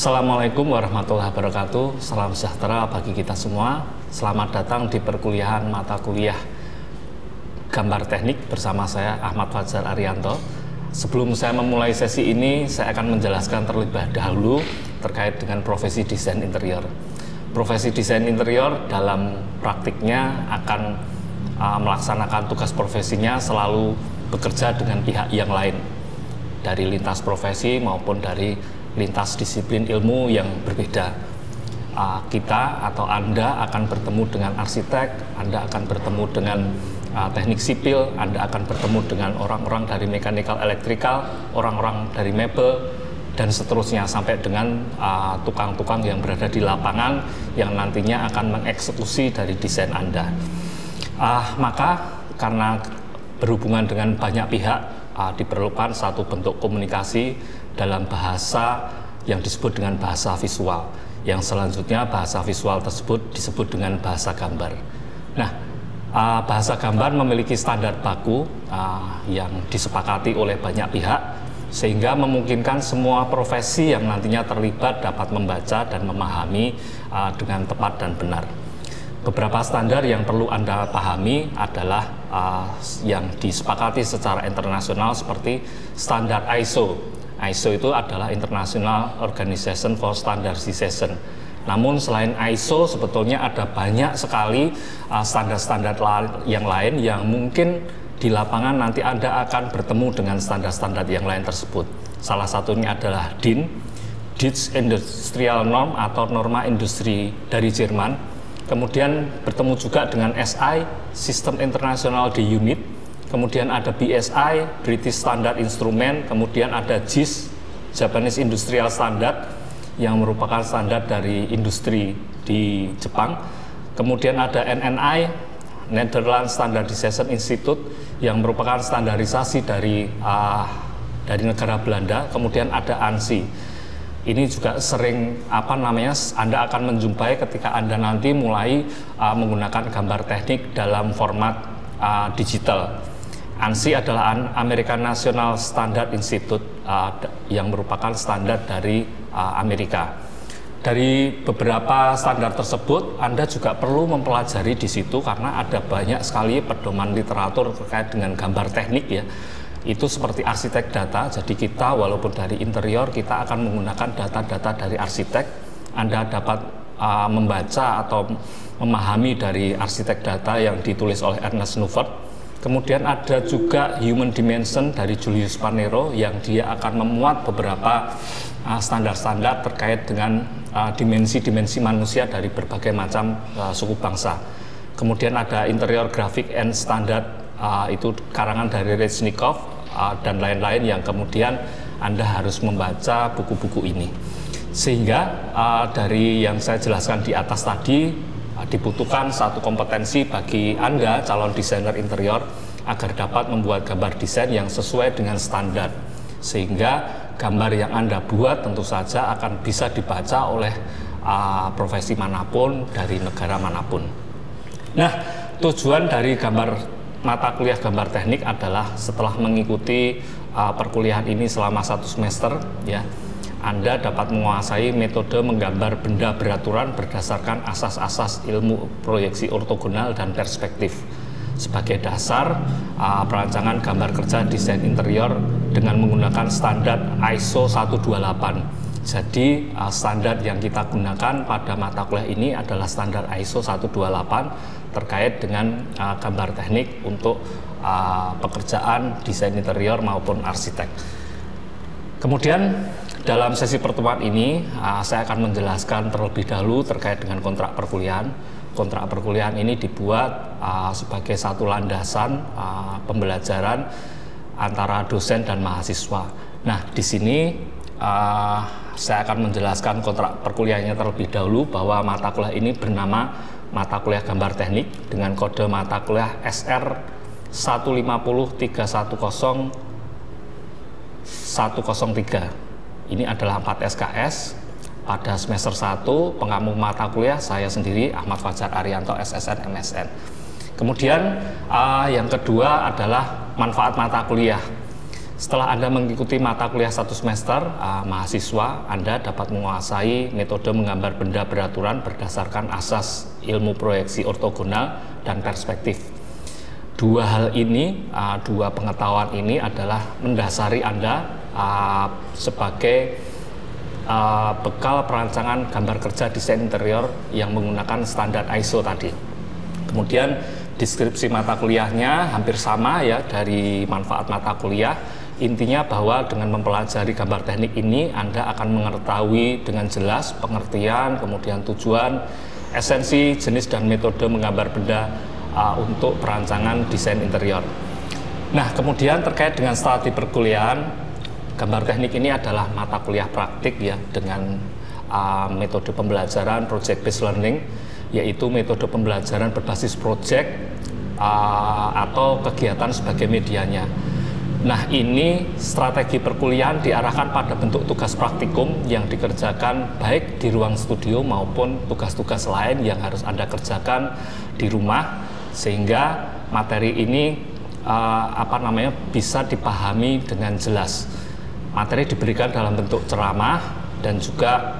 Assalamualaikum warahmatullahi wabarakatuh. Salam sejahtera bagi kita semua. Selamat datang di perkuliahan mata kuliah gambar teknik bersama saya Ahmad Fajar Arianto. Sebelum saya memulai sesi ini, saya akan menjelaskan terlebih dahulu terkait dengan profesi desain interior. Profesi desain interior dalam praktiknya akan melaksanakan tugas profesinya selalu bekerja dengan pihak yang lain dari lintas profesi maupun dari lintas disiplin ilmu yang berbeda. Kita atau Anda akan bertemu dengan arsitek, Anda akan bertemu dengan teknik sipil, Anda akan bertemu dengan orang-orang dari mechanical electrical, orang-orang dari mebel, dan seterusnya sampai dengan tukang-tukang yang berada di lapangan yang nantinya akan mengeksekusi dari desain Anda. Maka karena berhubungan dengan banyak pihak, diperlukan satu bentuk komunikasi dalam bahasa yang disebut dengan bahasa visual. Yang selanjutnya bahasa visual tersebut disebut dengan bahasa gambar. Nah, bahasa gambar memiliki standar baku yang disepakati oleh banyak pihak, sehingga memungkinkan semua profesi yang nantinya terlibat dapat membaca dan memahami dengan tepat dan benar. Beberapa standar yang perlu Anda pahami adalah yang disepakati secara internasional seperti standar ISO. ISO itu adalah International Organization for Standardization. Namun selain ISO sebetulnya ada banyak sekali standar-standar yang lain yang mungkin di lapangan nanti Anda akan bertemu dengan standar-standar yang lain tersebut. Salah satunya adalah DIN, Deutsche Industrial Norm atau norma industri dari Jerman. Kemudian bertemu juga dengan SI, Sistem Internasional di Unit. Kemudian ada BSI, British Standard Instrument. Kemudian ada JIS, Japanese Industrial Standard, yang merupakan standar dari industri di Jepang. Kemudian ada NNI, Netherlands Standardization Institute, yang merupakan standarisasi dari negara Belanda. Kemudian ada ANSI. Ini juga sering Anda akan menjumpai ketika Anda nanti mulai menggunakan gambar teknik dalam format digital. ANSI adalah American National Standard Institute yang merupakan standar dari Amerika. Dari beberapa standar tersebut, Anda juga perlu mempelajari di situ karena ada banyak sekali pedoman literatur terkait dengan gambar teknik ya. Itu seperti arsitek data, jadi kita walaupun dari interior kita akan menggunakan data-data dari arsitek. Anda dapat membaca atau memahami dari arsitek data yang ditulis oleh Ernest Neuvert. Kemudian ada juga Human Dimension dari Julius Panero yang dia akan memuat beberapa standar-standar terkait dengan dimensi-dimensi manusia dari berbagai macam suku bangsa. Kemudian ada Interior Graphic and Standard, itu karangan dari Reznikov dan lain-lain yang kemudian Anda harus membaca buku-buku ini. Sehingga dari yang saya jelaskan di atas tadi, dibutuhkan satu kompetensi bagi Anda calon desainer interior agar dapat membuat gambar desain yang sesuai dengan standar, sehingga gambar yang Anda buat tentu saja akan bisa dibaca oleh profesi manapun dari negara manapun. Nah, tujuan dari mata kuliah gambar teknik adalah setelah mengikuti perkuliahan ini selama 1 semester ya, Anda dapat menguasai metode menggambar benda beraturan berdasarkan asas-asas ilmu proyeksi ortogonal dan perspektif. Sebagai dasar, perancangan gambar kerja desain interior dengan menggunakan standar ISO 128. Jadi, standar yang kita gunakan pada mata kuliah ini adalah standar ISO 128 terkait dengan gambar teknik untuk pekerjaan desain interior maupun arsitek. Kemudian dalam sesi pertemuan ini saya akan menjelaskan terlebih dahulu terkait dengan kontrak perkuliahan. Kontrak perkuliahan ini dibuat sebagai satu landasan pembelajaran antara dosen dan mahasiswa. Nah, di sini saya akan menjelaskan kontrak perkuliahannya terlebih dahulu bahwa mata kuliah ini bernama mata kuliah gambar teknik dengan kode mata kuliah SR 15010103. Ini adalah 4 SKS pada semester 1 pengamu mata kuliah saya sendiri Ahmad Fajar Arianto SSN MSN. Kemudian yang kedua adalah manfaat mata kuliah. Setelah Anda mengikuti mata kuliah 1 semester, mahasiswa Anda dapat menguasai metode menggambar benda beraturan berdasarkan asas ilmu proyeksi ortogonal dan perspektif. Dua hal ini, dua pengetahuan ini adalah mendasari Anda sebagai bekal perancangan gambar kerja desain interior yang menggunakan standar ISO tadi. Kemudian deskripsi mata kuliahnya hampir sama ya dari manfaat mata kuliah. Intinya bahwa dengan mempelajari gambar teknik ini Anda akan mengetahui dengan jelas pengertian, kemudian tujuan, esensi, jenis dan metode menggambar benda untuk perancangan desain interior. Nah, kemudian terkait dengan strategi perkuliahan, gambar teknik ini adalah mata kuliah praktik ya dengan metode pembelajaran project based learning, yaitu metode pembelajaran berbasis project atau kegiatan sebagai medianya. Nah, ini strategi perkuliahan diarahkan pada bentuk tugas praktikum yang dikerjakan baik di ruang studio maupun tugas-tugas lain yang harus Anda kerjakan di rumah, sehingga materi ini bisa dipahami dengan jelas. Materi diberikan dalam bentuk ceramah dan juga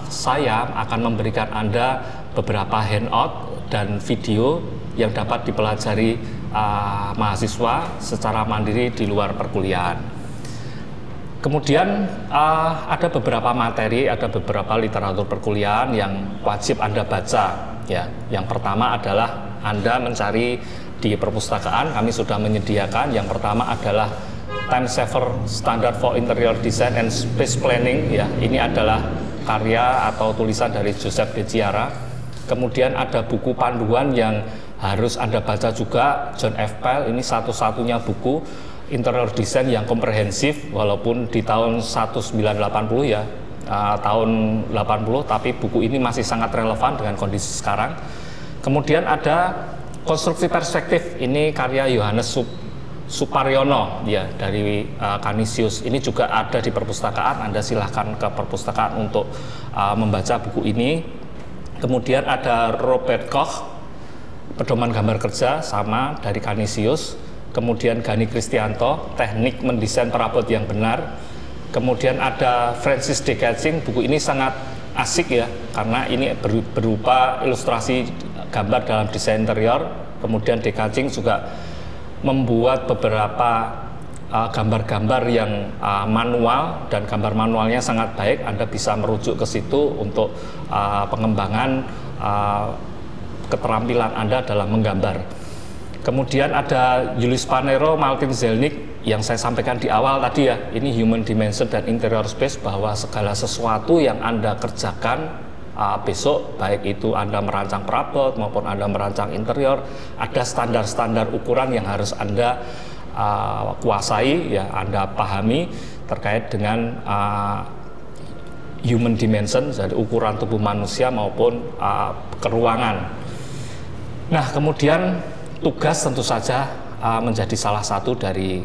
saya akan memberikan Anda beberapa handout dan video yang dapat dipelajari mahasiswa secara mandiri di luar perkuliahan. Kemudian ada beberapa materi, ada beberapa literatur perkuliahan yang wajib Anda baca. Ya, yang pertama adalah Anda mencari di perpustakaan. Kami sudah menyediakan. Yang pertama adalah Time Saver Standard for Interior Design and Space Planning. Ya, ini adalah karya atau tulisan dari Joseph De Chiara. Kemudian ada buku panduan yang harus Anda baca juga, John F. Pyle. Ini satu-satunya buku interior design yang komprehensif, walaupun di tahun 1980 ya, tahun 80, tapi buku ini masih sangat relevan dengan kondisi sekarang. Kemudian ada Konstruksi Perspektif, ini karya Yohanes Suparyono ya dari Canisius. Ini juga ada di perpustakaan. Anda silahkan ke perpustakaan untuk membaca buku ini. Kemudian ada Robert Koch, Pedoman Gambar Kerja, sama dari Canisius. Kemudian Gani Kristianto, Teknik Mendesain Perabot yang Benar. Kemudian ada Francis D. Catching. Buku ini sangat asik ya, karena ini berupa ilustrasi gambar dalam desain interior. Kemudian D. Catching juga membuat beberapa gambar-gambar yang manual, dan gambar manualnya sangat baik. Anda bisa merujuk ke situ untuk pengembangan keterampilan Anda dalam menggambar. Kemudian ada Julius Panero, Martin Zelnick yang saya sampaikan di awal tadi ya, ini Human Dimension dan Interior Space, bahwa segala sesuatu yang Anda kerjakan besok, baik itu Anda merancang perabot maupun Anda merancang interior, ada standar-standar ukuran yang harus Anda kuasai ya, Anda pahami terkait dengan human dimension, jadi ukuran tubuh manusia maupun keruangan. Nah, kemudian tugas tentu saja menjadi salah satu dari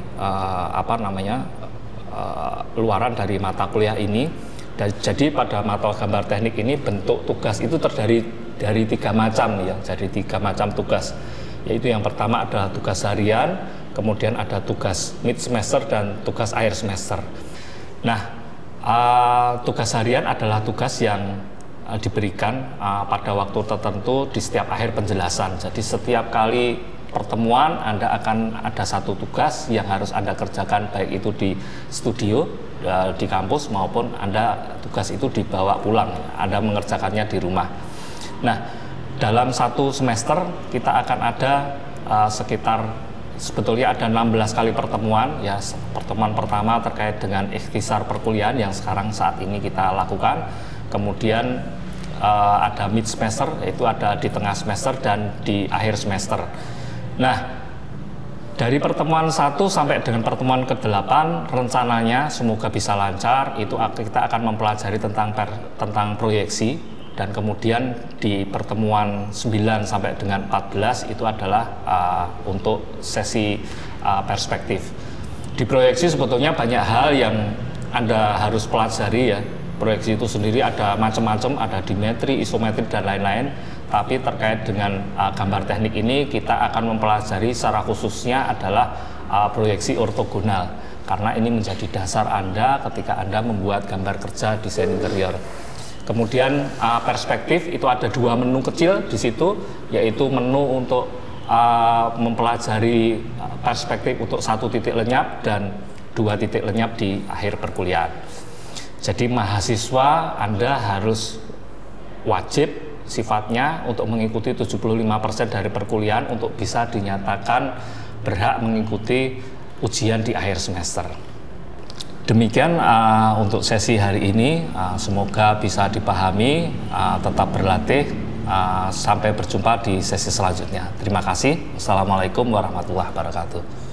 luaran dari mata kuliah ini. Jadi pada mata gambar teknik ini bentuk tugas itu terdiri dari 3 macam ya, jadi 3 macam tugas. Yaitu yang pertama adalah tugas harian, kemudian ada tugas mid semester dan tugas akhir semester. Nah, tugas harian adalah tugas yang diberikan pada waktu tertentu di setiap akhir penjelasan. Jadi setiap kali pertemuan Anda akan ada satu tugas yang harus Anda kerjakan, baik itu di studio, di kampus, maupun Anda tugas itu dibawa pulang, Anda mengerjakannya di rumah. Nah, dalam satu semester kita akan ada sekitar, sebetulnya ada 16 kali pertemuan ya. Pertemuan pertama terkait dengan ikhtisar perkuliahan yang sekarang saat ini kita lakukan. Kemudian ada mid semester, yaitu ada di tengah semester dan di akhir semester. Nah, dari pertemuan 1 sampai dengan pertemuan ke-8 rencananya semoga bisa lancar. Itu kita akan mempelajari tentang proyeksi, dan kemudian di pertemuan 9 sampai dengan 14 itu adalah untuk sesi perspektif. Di proyeksi sebetulnya banyak hal yang Anda harus pelajari ya. Proyeksi itu sendiri ada macam-macam, ada dimetri, isometri, dan lain-lain. Tapi terkait dengan gambar teknik ini kita akan mempelajari secara khususnya adalah proyeksi ortogonal, karena ini menjadi dasar Anda ketika Anda membuat gambar kerja desain interior. Kemudian perspektif itu ada 2 menu kecil di situ, yaitu menu untuk mempelajari perspektif untuk 1 titik lenyap dan 2 titik lenyap di akhir perkuliahan. Jadi mahasiswa Anda harus wajib sifatnya untuk mengikuti 75% dari perkuliahan untuk bisa dinyatakan berhak mengikuti ujian di akhir semester. Demikian untuk sesi hari ini, semoga bisa dipahami, tetap berlatih, sampai berjumpa di sesi selanjutnya. Terima kasih. Wassalamualaikum warahmatullahi wabarakatuh.